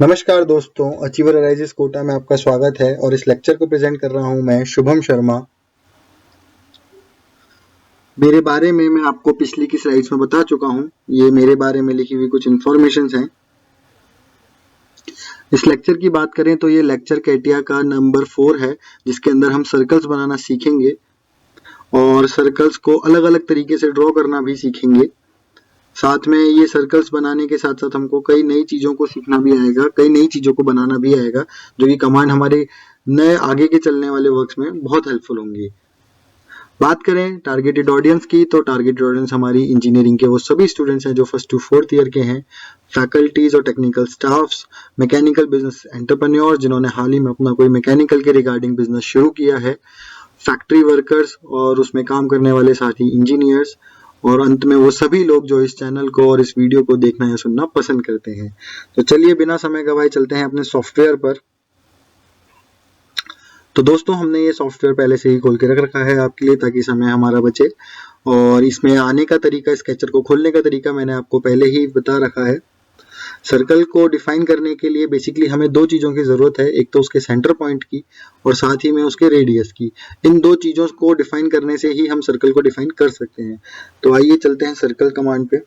नमस्कार दोस्तों, achiever arises Kota में आपका स्वागत है और इस लेक्चर को प्रेजेंट कर रहा हूं मैं शुभम शर्मा। मेरे बारे में मैं आपको पिछली की स्लाइड्स में बता चुका हूं। ये मेरे बारे में लिखी हुई कुछ इन्फॉर्मेशंस हैं। इस लेक्चर की बात करें तो ये लेक्चर कैटिया का नंबर 4 है, जिसके अंदर हम सर्कल्स बनाना सीखेंगे और सर्कल्स को अलग अलग तरीके से ड्रॉ करना भी सीखेंगे। साथ में ये सर्कल्स बनाने के साथ साथ हमको कई नई चीज़ों को सीखना भी आएगा, कई नई चीज़ों को बनाना भी आएगा, जो कि कमांड हमारे नए आगे के चलने वाले वर्क्स में बहुत हेल्पफुल होंगी। बात करें टारगेटेड ऑडियंस की, तो टारगेटेड ऑडियंस हमारी इंजीनियरिंग के वो सभी स्टूडेंट्स हैं जो 1st to 4th ईयर के हैं, फैकल्टीज और technical staffs, mechanical business entrepreneur जिन्होंने हाल ही में अपना कोई मैकेनिकल के रिगार्डिंग बिजनेस शुरू किया है, फैक्ट्री वर्कर्स और उसमें काम करने वाले साथी इंजीनियर्स, और अंत में वो सभी लोग जो इस चैनल को और इस वीडियो को देखना या सुनना पसंद करते हैं। तो चलिए बिना समय गवाए चलते हैं अपने सॉफ्टवेयर पर। तो दोस्तों, हमने ये सॉफ्टवेयर पहले से ही खोल के रख रखा है आपके लिए, ताकि समय हमारा बचे। और इसमें आने का तरीका, स्केचर को खोलने का तरीका मैंने आपको पहले ही बता रखा है। सर्कल को डिफाइन करने के लिए बेसिकली हमें दो चीज़ों की ज़रूरत है, एक तो उसके सेंटर पॉइंट की और साथ ही में उसके रेडियस की। इन दो चीज़ों को डिफाइन करने से ही हम सर्कल को डिफाइन कर सकते हैं। तो आइए चलते हैं सर्कल कमांड पे।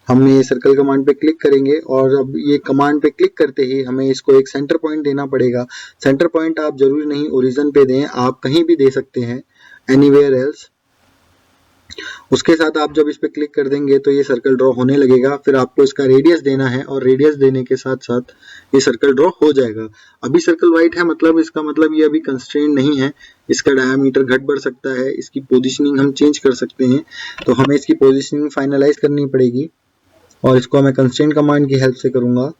हम ये सर्कल कमांड पे क्लिक करेंगे और अब ये कमांड पे क्लिक करते ही हमें इसको एक सेंटर पॉइंट देना पड़ेगा। सेंटर पॉइंट आप जरूरी नहीं ओरिजिन पे दें, आप कहीं भी दे सकते हैं, एनीवेयर एल्स। उसके साथ आप जब इस पे क्लिक कर देंगे तो ये सर्कल ड्रॉ होने लगेगा। फिर आपको इसका रेडियस देना है और रेडियस देने के साथ साथ ये सर्कल ड्रॉ हो जाएगा। अभी सर्कल वाइट है, मतलब इसका मतलब ये अभी कंस्ट्रेंट नहीं है। इसका डायमीटर घट बढ़ सकता है, इसकी पोजीशनिंग हम चेंज कर सकते हैं। तो हमें इसकी पोजीशनिंग फाइनलाइज करनी पड़ेगी और इसको मैं कंस्ट्रेंट कमांड की हेल्प से करूंगा।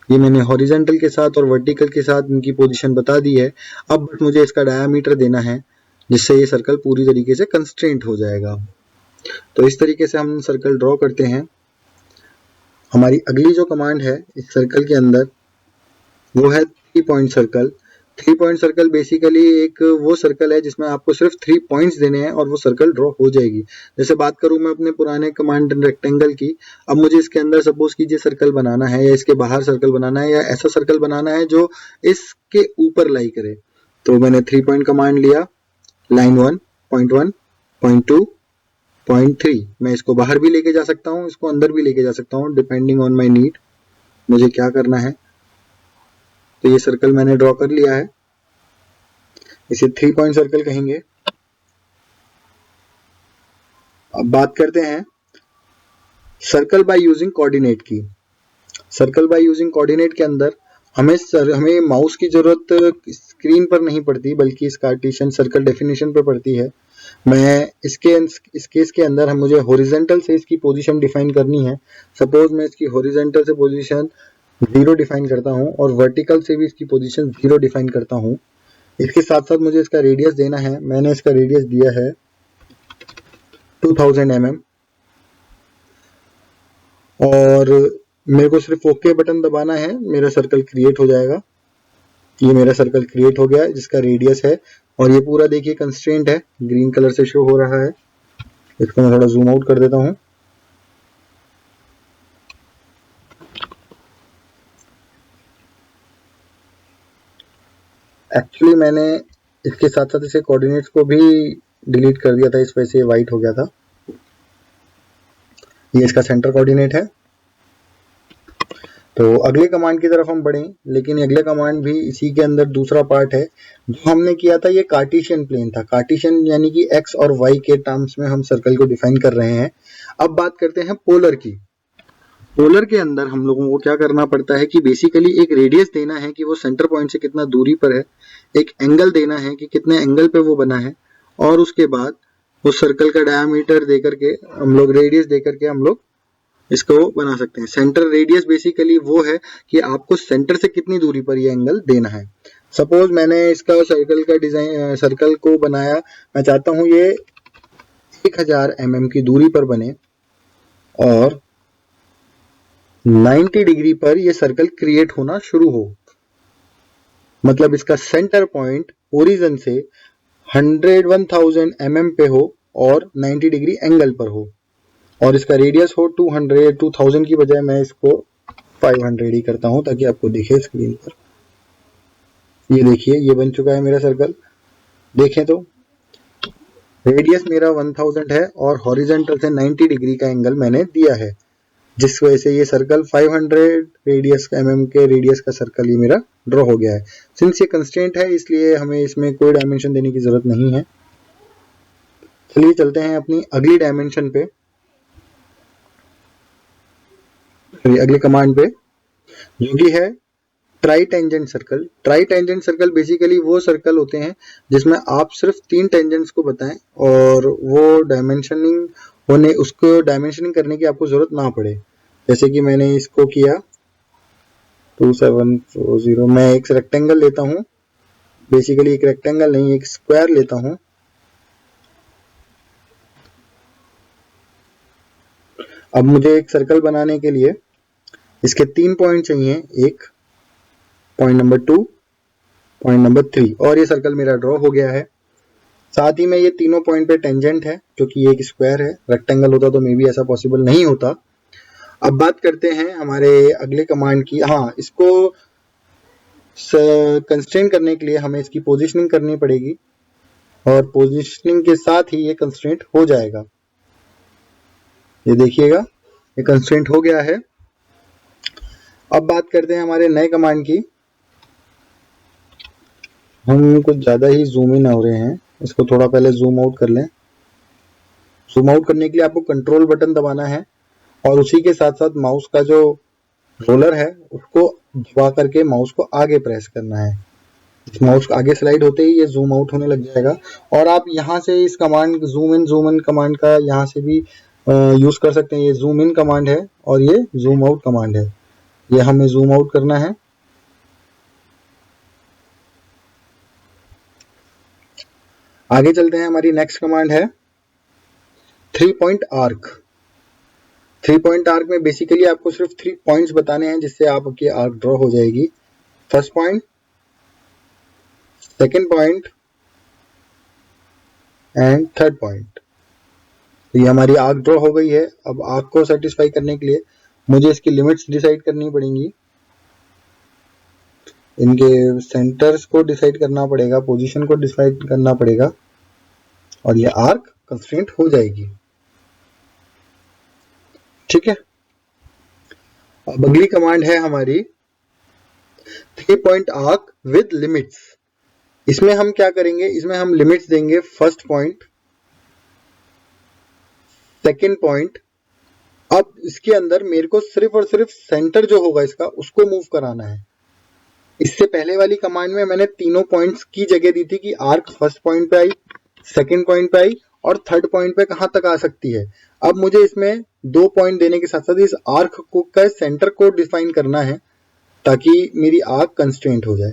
ये मैंने हॉरिजॉन्टल के साथ और वर्टिकल के साथ इनकी पोजीशन बता दी है। अब मुझे इसका डायमीटर देना है, जिससे ये सर्कल पूरी तरीके से कंस्ट्रेंट हो जाएगा। तो इस तरीके से हम सर्कल ड्रॉ करते हैं। हमारी अगली जो कमांड है इस सर्कल के अंदर वो है 3 point circle. 3 point circle basically एक वो सर्कल है जिसमें आपको सिर्फ 3 पॉइंट्स देने हैं और वो सर्कल ड्रॉ हो जाएगी। जैसे बात करूं मैं अपने पुराने कमांड रेक्टेंगल की, अब मुझे इसके अंदर सपोज कीजिए सर्कल बनाना है, या इसके बाहर सर्कल बनाना है, या ऐसा सर्कल बनाना है जो इसके ऊपर लाई करे। तो मैंने 3 पॉइंट कमांड लिया, लाइन 1, पॉइंट 1, पॉइंट 2, पॉइंट 3। मैं इसको बाहर भी लेके जा सकता हूँ, इसको अंदर भी लेके जा सकता हूँ, डिपेंडिंग ऑन माई नीड, मुझे क्या करना है। तो ये सर्कल मैंने ड्रॉ कर लिया है, इसे 3 पॉइंट सर्कल कहेंगे। अब बात करते हैं सर्कल बाय यूजिंग कोऑर्डिनेट की। सर्कल बाय यूजिंग कोऑर्डिनेट के अंदर हमें माउस की जरूरत स्क्रीन पर नहीं पड़ती, बल्कि इस कार्टेशियन सर्कल डेफिनेशन पर पड़ती है। मैं इस केस के अंदर मुझे हॉरिजॉन्टल से इसकी पोजीशन डिफाइन करनी है। सपोज मैं इसकी हॉरिजॉन्टल से पोजीशन 0 डिफाइन करता हूं और वर्टिकल से भी इसकी पोजीशन 0 डिफाइन करता हूं। इसके साथ साथ मुझे इसका रेडियस देना है। मैंने इसका रेडियस दिया है 2000 mm और मेरे को सिर्फ ओके बटन दबाना है, मेरा सर्कल क्रिएट हो जाएगा। ये मेरा सर्कल क्रिएट हो गया है जिसका रेडियस है, और ये पूरा देखिए कंस्ट्रेंट है, ग्रीन कलर से शो हो रहा है। इसको मैं थोड़ा जूम आउट कर देता हूं। एक्चुअली मैंने इसके साथ साथ इसे कोऑर्डिनेट्स को भी डिलीट कर दिया था, इस वजह से वाइट हो गया था। ये इसका सेंटर कोऑर्डिनेट है। तो अगले कमांड की तरफ हम बढ़ें, लेकिन अगले कमांड भी इसी के अंदर दूसरा पार्ट है। जो हमने किया था ये कार्टेशियन प्लेन था। कार्टेशियन यानी कि एक्स और वाई के टर्म्स में हम सर्कल को डिफाइन कर रहे हैं। अब बात करते हैं पोलर की। पोलर के अंदर हम लोगों को क्या करना पड़ता है कि बेसिकली एक रेडियस देना है कि वो सेंटर पॉइंट से कितना दूरी पर है, एक एंगल देना है कि कितने एंगल पे वो बना है, और उसके बाद उस सर्कल का डायमीटर देकर के हम लोग, रेडियस देकर के हम लोग इसको बना सकते हैं। सेंटर रेडियस बेसिकली वो है कि आपको सेंटर से कितनी दूरी पर ये एंगल देना है। सपोज मैंने इसका सर्कल का डिजाइन, सर्कल को बनाया, मैं चाहता हूं ये 1000 mm की दूरी पर बने और 90 डिग्री पर ये सर्कल क्रिएट होना शुरू हो। मतलब इसका सेंटर पॉइंट ओरिजिन से 1000 mm पे हो और 90 डिग्री एंगल पर हो, और इसका रेडियस हो 2000 की बजाय मैं इसको 500 ही करता हूं ताकि आपको दिखे स्क्रीन पर। ये देखिए ये बन चुका है मेरा सर्कल। देखें तो रेडियस मेरा 1000 है और हॉरिजॉन्टल से 90 डिग्री का एंगल मैंने दिया है, जिस वजह से ये सर्कल 500 रेडियस mm के रेडियस का सर्कल ये मेरा ड्रॉ हो गया है। सिंस ये कंस्ट्रेंट है इसलिए हमें इसमें कोई डायमेंशन देने की जरूरत नहीं है। चलिए चलते हैं अपनी अगली डायमेंशन पे, अगली कमांड पे, जो कि है try tangent circle. Try tangent circle basically वो सर्कल होते हैं जिसमें आप सिर्फ 3 टेंजेंट्स को बताएं और वो उसको डायमेंशनिंग करने की आपको जरूरत ना पड़े। जैसे कि मैंने इसको किया 2740। मैं एक रेक्टेंगल लेता हूं, बेसिकली एक रेक्टेंगल नहीं एक स्क्वायर लेता हूं। अब मुझे एक सर्कल बनाने के लिए इसके 3 पॉइंट चाहिए, एक पॉइंट नंबर 2, पॉइंट नंबर 3, और ये सर्कल मेरा ड्रॉ हो गया है। साथ ही में ये तीनों पॉइंट पे टेंजेंट है क्योंकि ये एक स्क्वायर है, रेक्टेंगल होता तो मे बी ऐसा पॉसिबल नहीं होता। अब बात करते हैं हमारे अगले कमांड की। हाँ, इसको कंस्ट्रेंट करने के लिए हमें इसकी पोजीशनिंग करनी पड़ेगी और पोजीशनिंग के साथ ही ये कंस्ट्रेंट हो जाएगा। ये देखिएगा ये कंस्ट्रेंट हो गया है। अब बात करते हैं हमारे नए कमांड की। हम कुछ ज्यादा ही जूम इन हो रहे हैं, इसको थोड़ा पहले जूम आउट कर लें। जूम आउट करने के लिए आपको कंट्रोल बटन दबाना है और उसी के साथ साथ माउस का जो रोलर है उसको दबा करके माउस को आगे प्रेस करना है। इस माउस आगे स्लाइड होते ही ये जूम आउट होने लग जाएगा। और आप यहाँ से इस कमांड जूम इन कमांड का यहाँ से भी यूज कर सकते हैं। ये जूम इन कमांड है और ये जूम आउट कमांड है। ये हमें जूम आउट करना है। आगे चलते हैं, हमारी नेक्स्ट कमांड है 3 पॉइंट आर्क। 3 पॉइंट आर्क में बेसिकली आपको सिर्फ 3 पॉइंट्स बताने हैं जिससे आपकी आर्क ड्रॉ हो जाएगी। First point, second point and third point. तो ये हमारी आर्क ड्रॉ हो गई है। अब आर्क को सेटिस्फाई करने के लिए मुझे इसकी लिमिट्स डिसाइड करनी पड़ेंगी, इनके सेंटर्स को डिसाइड करना पड़ेगा, पोजीशन को डिसाइड करना पड़ेगा और ये आर्क कंस्ट्रेंट हो जाएगी। ठीक है। अब अगली कमांड है हमारी 3 पॉइंट आर्क विद लिमिट्स। इसमें हम क्या करेंगे, इसमें हम लिमिट्स देंगे फर्स्ट पॉइंट, सेकंड पॉइंट। अब इसके अंदर मेरे को सिर्फ और सिर्फ सेंटर जो होगा इसका उसको मूव कराना है। इससे पहले वाली कमांड में मैंने तीनों पॉइंट्स की जगह दी थी कि आर्क फर्स्ट पॉइंट पे आई, सेकंड पॉइंट पे आई और थर्ड पॉइंट पे कहां तक आ सकती है। अब मुझे इसमें 2 पॉइंट देने के साथ साथ इस आर्क को का सेंटर को डिफाइन करना है ताकि मेरी आर्क कंस्ट्रेंट हो जाए।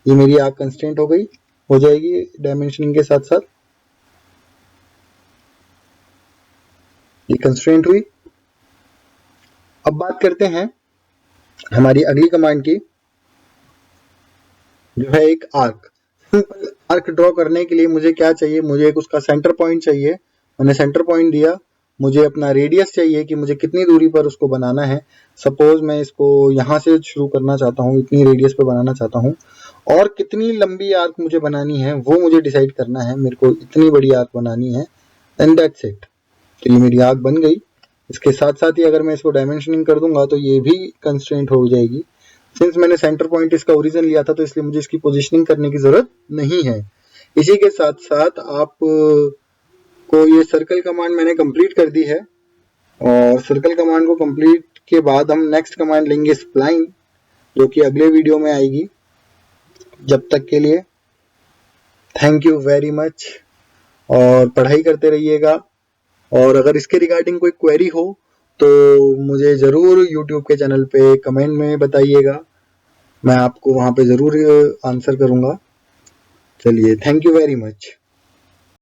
ये मेरी आर्क कंस्ट्रेंट हो जाएगी डायमेंशनिंग के साथ साथ। ये कंस्ट्रेंट हुई। अब बात करते हैं हमारी अगली कमांड की, जो है एक आर्क। सिंपल आर्क ड्रॉ करने के लिए मुझे क्या चाहिए, मुझे एक उसका सेंटर पॉइंट चाहिए। मैंने सेंटर पॉइंट दिया। मुझे अपना रेडियस चाहिए कि मुझे कितनी दूरी पर उसको बनाना है। सपोज मैं इसको यहाँ से शुरू करना चाहता हूँ, इतनी रेडियस पे बनाना चाहता हूँ और कितनी लंबी आर्क मुझे बनानी है वो मुझे डिसाइड करना है। मेरे को इतनी बड़ी आर्क बनानी है एंड दैट्स इट। तो ये मेरी आर्क बन गई। इसके साथ साथ ही अगर मैं इसको डायमेंशनिंग कर दूंगा तो ये भी कंस्ट्रेंट हो जाएगी। सिंस मैंने सेंटर पॉइंट इसका ओरिजिन लिया था तो इसलिए मुझे इसकी पोजीशनिंग करने की जरूरत नहीं है। इसी के साथ साथ आप को ये सर्कल कमांड मैंने कंप्लीट कर दी है और सर्कल कमांड को कंप्लीट के बाद हम नेक्स्ट कमांड लेंगे स्प्लाइन, जो कि अगले वीडियो में आएगी। जब तक के लिए थैंक यू वेरी मच और पढ़ाई करते रहिएगा। और अगर इसके रिगार्डिंग कोई क्वेरी हो तो मुझे ज़रूर YouTube के चैनल पे कमेंट में बताइएगा, मैं आपको वहाँ पे ज़रूर आंसर करूँगा। चलिए, थैंक यू वेरी मच।